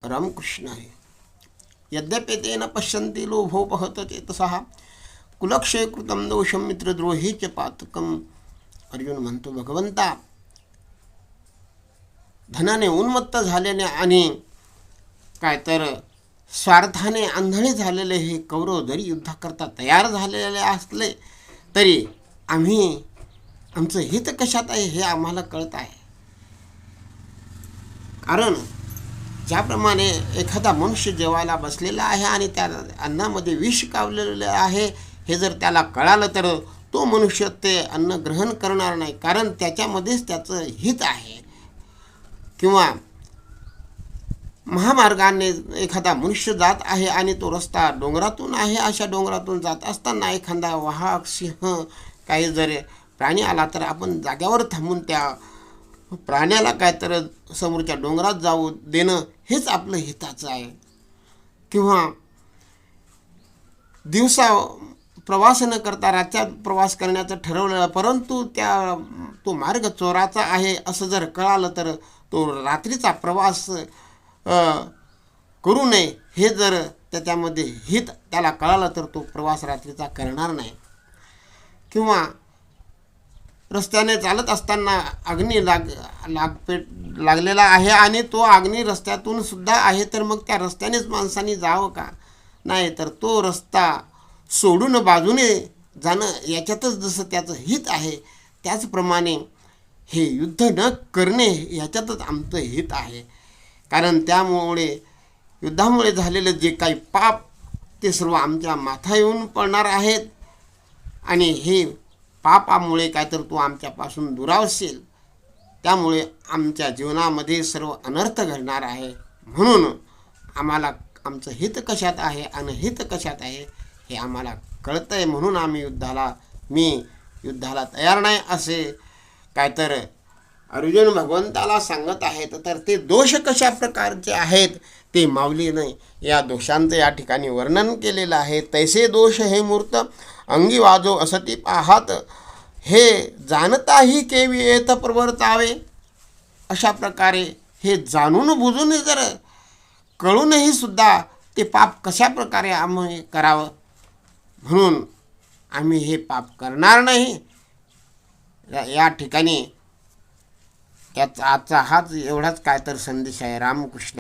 रामकृष्ण आहे. यद्यपि तेन पश्यन्ति लोभोपहत चेतसः कुलक्षय कृतं दोषम मित्रद्रोही च पातकम. अर्जुन म्हणतो, भगवंता, धनाने उन्मत्त झाल्याने आणि काय तर स्वार्थाने आंधळे झालेले हे कौरव जरी युद्धाकरता तयार झालेले असले तरी आम्ही आमचं हित कशात आहे हे आम्हाला कळत आहे. कारण ज्याप्रमाणे एखादा मनुष्य जेवायला बसलेला आहे आणि त्या अन्नामध्ये विष कावलेलं आहे हे जर त्याला कळालं तर तो मनुष्य ते अन्न ग्रहण करणार नाही, कारण त्याच्यामध्येच त्याचं हित आहे. किंवा महामार्गाने एखादा मनुष्य जात आहे आणि तो रस्ता डोंगरातून आहे, अशा डोंगरातून जात असताना एखादा वाहक, सिंह, काही जर प्राणी आला तर आपण जाग्यावर थांबून त्या प्राण्याला काय तर समोरच्या डोंगरात जाऊ देणं हेच आपलं हिताचं आहे. किंवा दिवसा प्रवास न करता रातच्या प्रवास करण्याचं ठरवलं, परंतु तो मार्ग चोराचा आहे असं जर कळालं तर तो रात्रीचा प्रवास करू नये हे जर त्याच्यामध्ये हित त्याला कळालं तर तो प्रवास रात्रीचा करणार नाही. किंवा रस्त्याने चालत असताना अग्नी लागलेला आहे आणि तो अग्नी रस्त्यातून सुद्धा आहे, तर मग त्या रस्त्यानेच माणसांनी जावं का? नाही, तर तो रस्ता सोडून बाजूने जाणं याच्यातच जसं त्याचं हित आहे त्याचप्रमाणे हे युद्ध न करणे याच्यातच आमचं हित आहे. कारण त्यामुळे युद्धामुळे झालेलं जे काही पाप ते सर्व आमच्या माथा येऊन पडणार आहेत आणि हे पापामुळे काय तर तो आमच्यापासून दुरावसेल, त्यामुळे आमच्या जीवनामध्ये सर्व अनर्थ घडणार आहे. म्हणून आम्हाला आमचं हित कशात आहे अनहित कशात आहे हे आम्हाला कळतं आहे. म्हणून मी युद्धाला तयार नाही असे काय तर अर्जुन भगवंताला सांगत आहेत. तर ते दोष कशा प्रकारचे आहेत ते माऊलीने या दोषांचं या ठिकाणी वर्णन केलेलं आहे. तैसे दोष हे मूर्त अंगी वाजो असती पाहात, हे जाणताही केवी येत प्रवर्तावे. अशा प्रकारे हे जाणून बुजून जर कळूनही सुद्धा ते पाप कशा प्रकारे आम्ही करावं, म्हणून आम्ही हे पाप करणार नाही. या ठिकाणी आजचा हाच एवढाच काय तर संदेश आहे. रामकृष्ण.